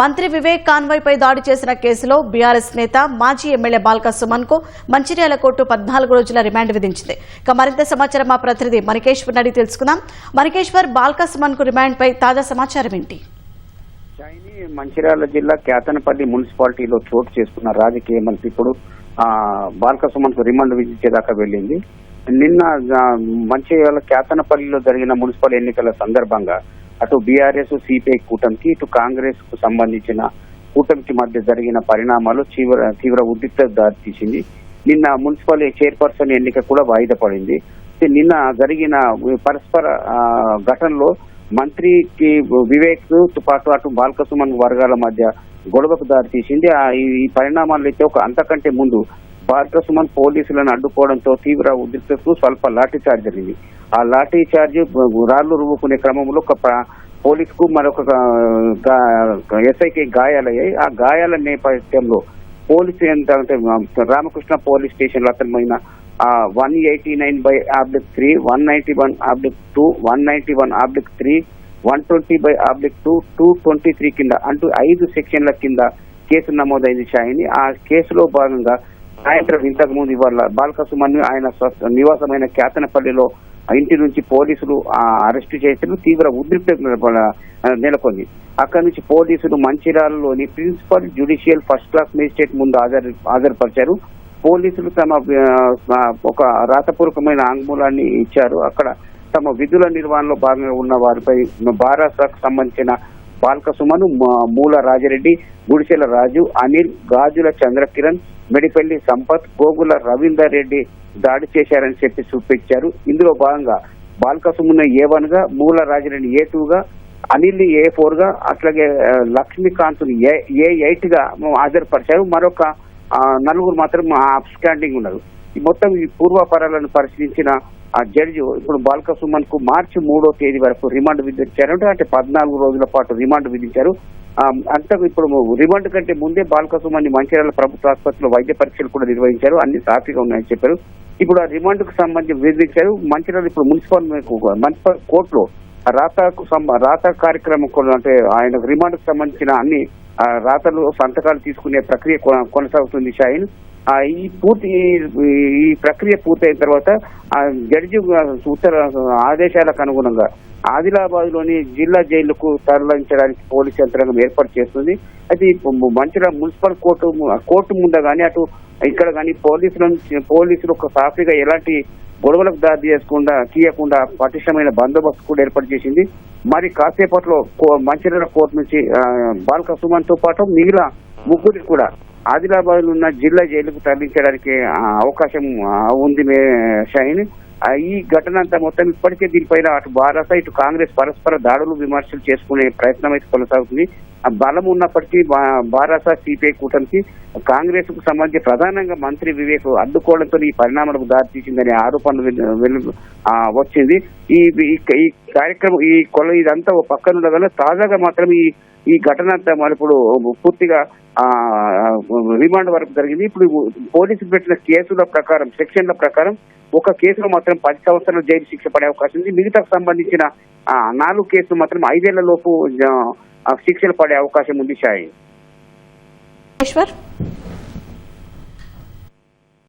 మంత్రి వివేక్ కాన్వాయ్పై దాడి చేసిన కేసులో బీఆర్ఎస్ నేత మాజీ ఎమ్మెల్యే బాల్క సుమన్ కు మంచిర్యాల కోర్టు 14 రోజుల రిమాండ్ విధించింది. ఇక మరింత సమాచారం మా ప్రతినిధి మణికేశ్వర్ అడిగి తెలుసుకుందాం. మణికేశ్వర్, బాల్క సుమన్ కు రిమాండ్ పై తాజా సమాచారం ఏంటి? మంచిర్యాల జిల్లా కేతనపల్లి మున్సిపాలిటీలో చోటు చేసుకున్న రాజకీయ మలుపు ఇప్పుడు బాల్క సుమన్ కు రిమాండ్ విధించేదాకా వెళ్లింది. నిన్న మంచిర్యాల కేతనపల్లిలో జరిగిన మున్సిపల్ ఎన్నికల సందర్భంగా అటు బీఆర్ఎస్ సిపిఐ కూటమికి ఇటు కాంగ్రెస్ కు సంబంధించిన కూటమికి మధ్య జరిగిన పరిణామాలు తీవ్ర ఉద్రిక్తతకు దారితీసింది. నిన్న మున్సిపల్ చైర్పర్సన్ ఎన్నిక కూడా వాయిదా పడింది. నిన్న జరిగిన పరస్పర ఘటనలో మంత్రికి వివేక్ తో పాటు అటు బాల్క సుమన్ వర్గాల మధ్య గొడవకు దారితీసింది. ఈ పరిణామాలు అయితే అంతకంటే ముందు బాల్క సుమన్ పోలీసులను అడ్డుకోవడంతో తీవ్ర ఉద్రిక్తతకు స్వల్ప లాఠీ చార్జ్ జరిగింది. ఆ లాఠీ చార్జ్ రాళ్లు రువ్వుకునే క్రమంలో ఒక పోలీస్ కు మరొక ఎస్ఐకి గాయాలయ్యాయి. ఆ గాయాల నేపథ్యంలో పోలీసు ఏంటంటే రామకృష్ణ పోలీస్ స్టేషన్ లో అతను 189/3, 191/2, 191/3, 120/2, 223 కింద అంటూ 5 సెక్షన్ల కింద కేసు నమోదైంది షాయిని. ఆ కేసులో భాగంగా సాయంత్రం ఇంతకు ముందు ఇవాళ బాల్క సుమన్ ఆయన నివాసమైన కేతనపల్లిలో ఇంటి నుంచి పోలీసులు అరెస్టు చేసిన తీవ్ర ఉద్రిక్తత నెలకొంది. అక్కడి నుంచి పోలీసులు మంచిర్యాలలోని principal judicial first class magistrate ముందు హాజరుపరిచారు. పోలీసులు తమ ఒక రాతపూర్వకమైన ఆంగ్మూలాన్ని ఇచ్చారు. అక్కడ తమ విధుల నిర్వహణలో భాగంగా ఉన్న వారిపై బారాసాకు సంబంధించిన బాల్క సుమన్, మూల రాజరెడ్డి, గుడిసెల రాజు, అనిల్, గాజుల చంద్రకిరణ్, మెడిపల్లి సంపత్, గోగుల రవీందర్ రెడ్డి దాడి చేశారని చెప్పి చూపించారు. ఇందులో భాగంగా బాల్క సుమన్ A1 గా, మూల రాజరెడ్డి A2 గా, అనిల్ A4 గా, అట్లాగే లక్ష్మీకాంత్ A8 గా హాజరుపరిచారు. మరొక 4 మాత్రం అబ్స్కాండింగ్ ఉన్నారు. మొత్తం ఈ పూర్వాపరాలను పరిశీలించిన ఆ జడ్జి ఇప్పుడు బాల్క సుమన్ కు మార్చి 3వ తేదీ వరకు రిమాండ్ విధించారు. అంటే 14 రోజుల పాటు రిమాండ్ విధించారు. అంతా ఇప్పుడు రిమాండ్ కంటే ముందే బాల్క సుమన్ మంచిర్యాల ప్రభుత్వ ఆసుపత్రిలో వైద్య పరీక్షలు కూడా నిర్వహించారు. అన్ని సాఫీగా ఉన్నాయని చెప్పారు. ఇప్పుడు ఆ రిమాండ్ కు సంబంధించి విధించారు. మంచిర్యాల ఇప్పుడు మున్సిపల్ కోర్టులో రాత కార్యక్రమం అంటే ఆయన రిమాండ్ కు సంబంధించిన అన్ని రాతలు సంతకాలు తీసుకునే ప్రక్రియ కొనసాగుతుంది షాయిన్. ఈ ప్రక్రియ పూర్తయిన తర్వాత జడ్జి ఆదేశాలకు అనుగుణంగా ఆదిలాబాద్ లోని జిల్లా జైలుకు తరలించడానికి పోలీసు యంత్రాంగం ఏర్పాటు చేస్తుంది. అయితే మంచిర్యాల మున్సిపల్ కోర్టు ముందు గానీ అటు ఇక్కడ గానీ పోలీసులు ఒక సాఫీగా ఎలాంటి గొడవలకు దారి తీయకుండా పటిష్టమైన బందోబస్తు కూడా ఏర్పాటు చేసింది. మరి కాసేపట్లో మంచిర్యాల కోర్టు నుంచి బాల్క సుమన్ తో పాటు మిగిలిన ముగ్గురికి కూడా ఆదిలాబాద్ ఉన్న జిల్లా జైలుకు తరలించడానికి అవకాశం ఉంది షాయిన్. ఈ ఘటన అంతా మొత్తం ఇప్పటికే దీనిపైన అటు బారాస ఇటు కాంగ్రెస్ పరస్పర దాడులు విమర్శలు చేసుకునే ప్రయత్నం అయితే కొనసాగుతుంది. ఆ బలం ఉన్నప్పటికీ బారాస సిపిఐ కూటమికి కాంగ్రెస్ కు సంబంధించి ప్రధానంగా మంత్రి వివేక్ అడ్డుకోవడంతో ఈ పరిణామాలకు దారితీసిందనే ఆరోపణలు వచ్చింది. ఈ కార్యక్రమం ఇదంతా ఓ పక్కన ఉండగా తాజాగా మాత్రం ఈ ఘటన అంతా మరి ఇప్పుడు పూర్తిగా రిమాండ్ వరకు జరిగింది. ఇప్పుడు పోలీసులు పెట్టిన కేసుల ప్రకారం సెక్షన్ల ప్రకారం ఒక కేసులో మాత్రం 10 సంవత్సరాల జైలు శిక్ష పడే అవకాశం ఉంది. మిగతాకు సంబంధించిన 4 కేసులు మాత్రం 5 ఏళ్ల లోపు శిక్షలు పడే అవకాశం ఉంది షాయి.